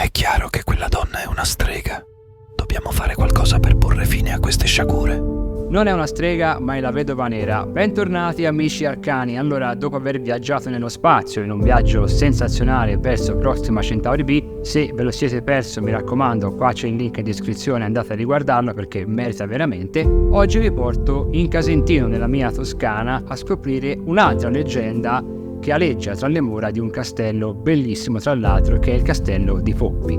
È chiaro che quella donna è una strega. Dobbiamo fare qualcosa per porre fine a queste sciagure. Non è una strega, ma è la vedova nera. Bentornati amici arcani. Allora, dopo aver viaggiato nello spazio in un viaggio sensazionale verso Proxima Centauri B, se ve lo siete perso, mi raccomando, qua c'è il link in descrizione, andate a riguardarlo perché merita veramente. Oggi vi porto in Casentino, nella mia Toscana, a scoprire un'altra leggenda che aleggia tra le mura di un castello bellissimo, tra l'altro, che è il castello di Poppi.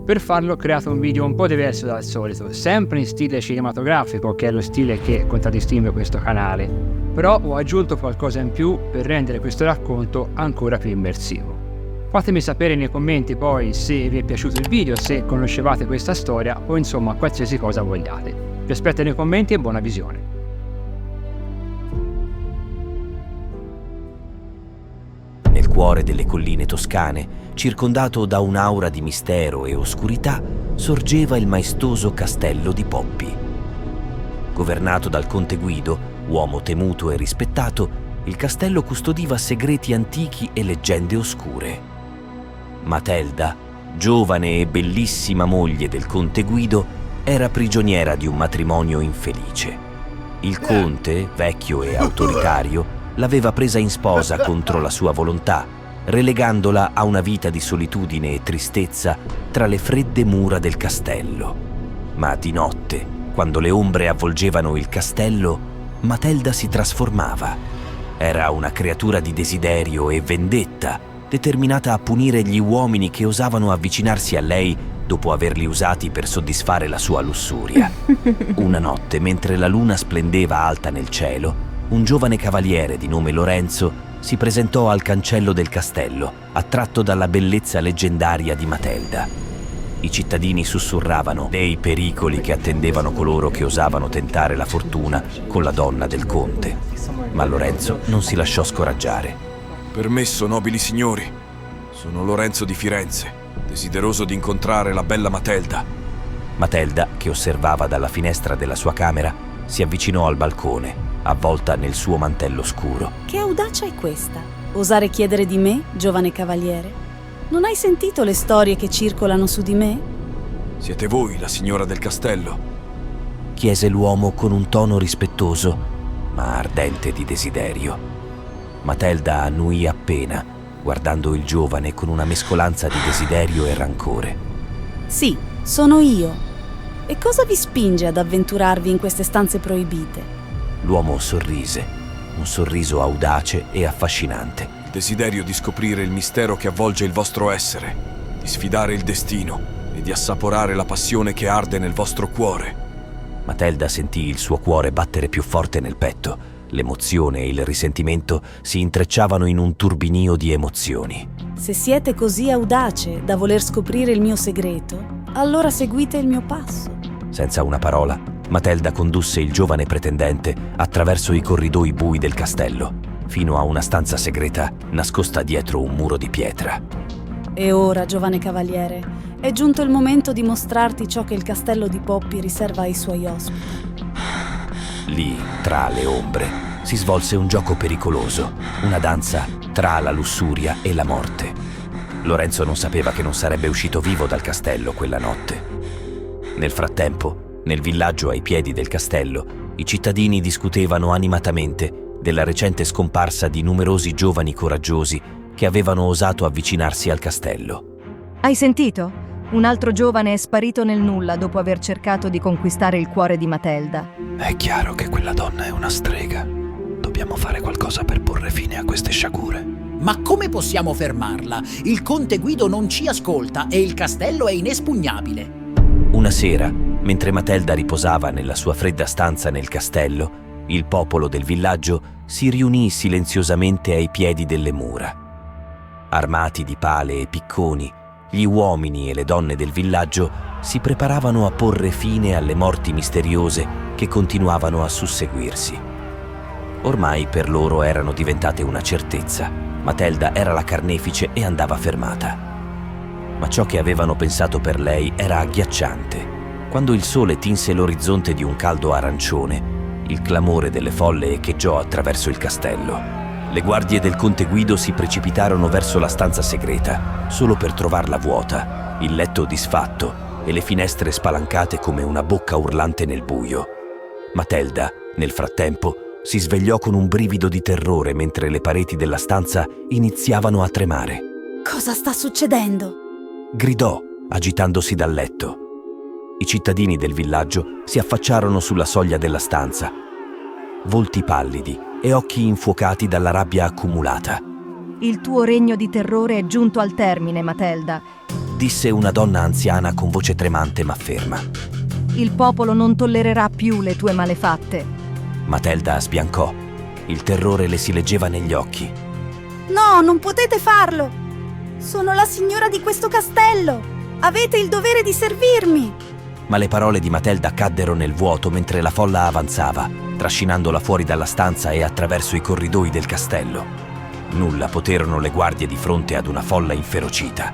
Per farlo ho creato un video un po' diverso dal solito, sempre in stile cinematografico, che è lo stile che contraddistingue questo canale, però ho aggiunto qualcosa in più per rendere questo racconto ancora più immersivo. Fatemi sapere nei commenti poi se vi è piaciuto il video, se conoscevate questa storia o insomma qualsiasi cosa vogliate. Vi aspetto nei commenti e buona visione. Nel cuore delle colline toscane, circondato da un'aura di mistero e oscurità, sorgeva il maestoso castello di Poppi. Governato dal conte Guido, uomo temuto e rispettato, il castello custodiva segreti antichi e leggende oscure. Matelda, giovane e bellissima moglie del conte Guido, era prigioniera di un matrimonio infelice. Il conte, vecchio e autoritario, l'aveva presa in sposa contro la sua volontà, relegandola a una vita di solitudine e tristezza tra le fredde mura del castello. Ma di notte, quando le ombre avvolgevano il castello, Matelda si trasformava. Era una creatura di desiderio e vendetta, determinata a punire gli uomini che osavano avvicinarsi a lei dopo averli usati per soddisfare la sua lussuria. Una notte, mentre la luna splendeva alta nel cielo, un giovane cavaliere di nome Lorenzo si presentò al cancello del castello, attratto dalla bellezza leggendaria di Matelda. I cittadini sussurravano dei pericoli che attendevano coloro che osavano tentare la fortuna con la donna del conte. Ma Lorenzo non si lasciò scoraggiare. Permesso, nobili signori. Sono Lorenzo di Firenze, desideroso di incontrare la bella Matelda. Matelda, che osservava dalla finestra della sua camera, si avvicinò al balcone, avvolta nel suo mantello scuro. Che audacia è questa? Osare chiedere di me, giovane cavaliere? Non hai sentito le storie che circolano su di me? Siete voi la signora del castello? Chiese l'uomo con un tono rispettoso, ma ardente di desiderio. Matelda annuì appena, guardando il giovane con una mescolanza di desiderio e rancore. Sì, sono io. E cosa vi spinge ad avventurarvi in queste stanze proibite? L'uomo sorrise, un sorriso audace e affascinante. Il desiderio di scoprire il mistero che avvolge il vostro essere, di sfidare il destino e di assaporare la passione che arde nel vostro cuore. Matelda sentì il suo cuore battere più forte nel petto. L'emozione e il risentimento si intrecciavano in un turbinio di emozioni. Se siete così audace da voler scoprire il mio segreto, allora seguite il mio passo. Senza una parola, Matelda condusse il giovane pretendente attraverso i corridoi bui del castello, fino a una stanza segreta nascosta dietro un muro di pietra. E ora, giovane cavaliere, è giunto il momento di mostrarti ciò che il castello di Poppi riserva ai suoi ospiti. Lì, tra le ombre, si svolse un gioco pericoloso, una danza tra la lussuria e la morte. Lorenzo non sapeva che non sarebbe uscito vivo dal castello quella notte. Nel frattempo, nel villaggio ai piedi del castello, i cittadini discutevano animatamente della recente scomparsa di numerosi giovani coraggiosi che avevano osato avvicinarsi al castello. Hai sentito? Un altro giovane è sparito nel nulla dopo aver cercato di conquistare il cuore di Matelda. È chiaro che quella donna è una strega. Dobbiamo fare qualcosa per porre fine a queste sciagure. Ma come possiamo fermarla? Il conte Guido non ci ascolta e il castello è inespugnabile. Una sera, mentre Matelda riposava nella sua fredda stanza nel castello, il popolo del villaggio si riunì silenziosamente ai piedi delle mura. Armati di pale e picconi, gli uomini e le donne del villaggio si preparavano a porre fine alle morti misteriose che continuavano a susseguirsi. Ormai per loro erano diventate una certezza. Matelda era la carnefice e andava fermata. Ma ciò che avevano pensato per lei era agghiacciante. Quando il sole tinse l'orizzonte di un caldo arancione, il clamore delle folle echeggiò attraverso il castello. Le guardie del conte Guido si precipitarono verso la stanza segreta, solo per trovarla vuota, il letto disfatto e le finestre spalancate come una bocca urlante nel buio. Matelda, nel frattempo, si svegliò con un brivido di terrore mentre le pareti della stanza iniziavano a tremare. Cosa sta succedendo? Gridò, agitandosi dal letto. I cittadini del villaggio si affacciarono sulla soglia della stanza, volti pallidi e occhi infuocati dalla rabbia accumulata. Il tuo regno di terrore è giunto al termine, Matelda. Disse una donna anziana con voce tremante ma ferma. Il popolo non tollererà più le tue malefatte. Matelda sbiancò. Il terrore le si leggeva negli occhi. No, non potete farlo! Sono la signora di questo castello! Avete il dovere di servirmi! Ma le parole di Matelda caddero nel vuoto mentre la folla avanzava, trascinandola fuori dalla stanza e attraverso i corridoi del castello. Nulla poterono le guardie di fronte ad una folla inferocita.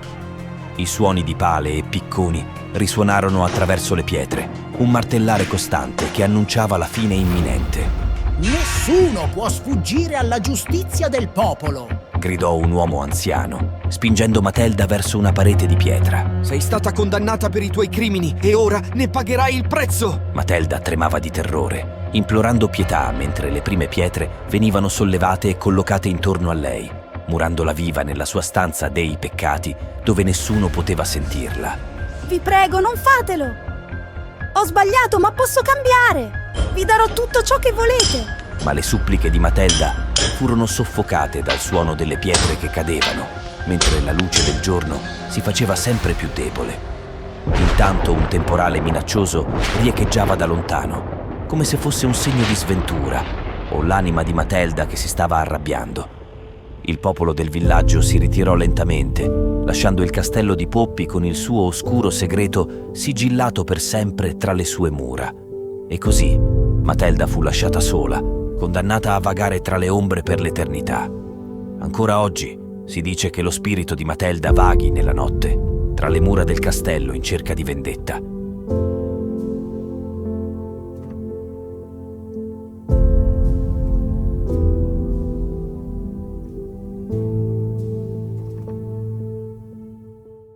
I suoni di pale e picconi risuonarono attraverso le pietre, un martellare costante che annunciava la fine imminente. Nessuno può sfuggire alla giustizia del popolo! Gridò un uomo anziano, spingendo Matelda verso una parete di pietra. Sei stata condannata per i tuoi crimini e ora ne pagherai il prezzo! Matelda tremava di terrore, implorando pietà mentre le prime pietre venivano sollevate e collocate intorno a lei, murandola viva nella sua stanza dei peccati dove nessuno poteva sentirla. Vi prego, non fatelo! Ho sbagliato, ma posso cambiare! Vi darò tutto ciò che volete! Ma le suppliche di Matelda furono soffocate dal suono delle pietre che cadevano, mentre la luce del giorno si faceva sempre più debole. Intanto un temporale minaccioso riecheggiava da lontano, come se fosse un segno di sventura o l'anima di Matelda che si stava arrabbiando. Il popolo del villaggio si ritirò lentamente, lasciando il castello di Poppi con il suo oscuro segreto sigillato per sempre tra le sue mura. E così Matelda fu lasciata sola, condannata a vagare tra le ombre per l'eternità. Ancora oggi si dice che lo spirito di Matelda vaghi nella notte, tra le mura del castello in cerca di vendetta,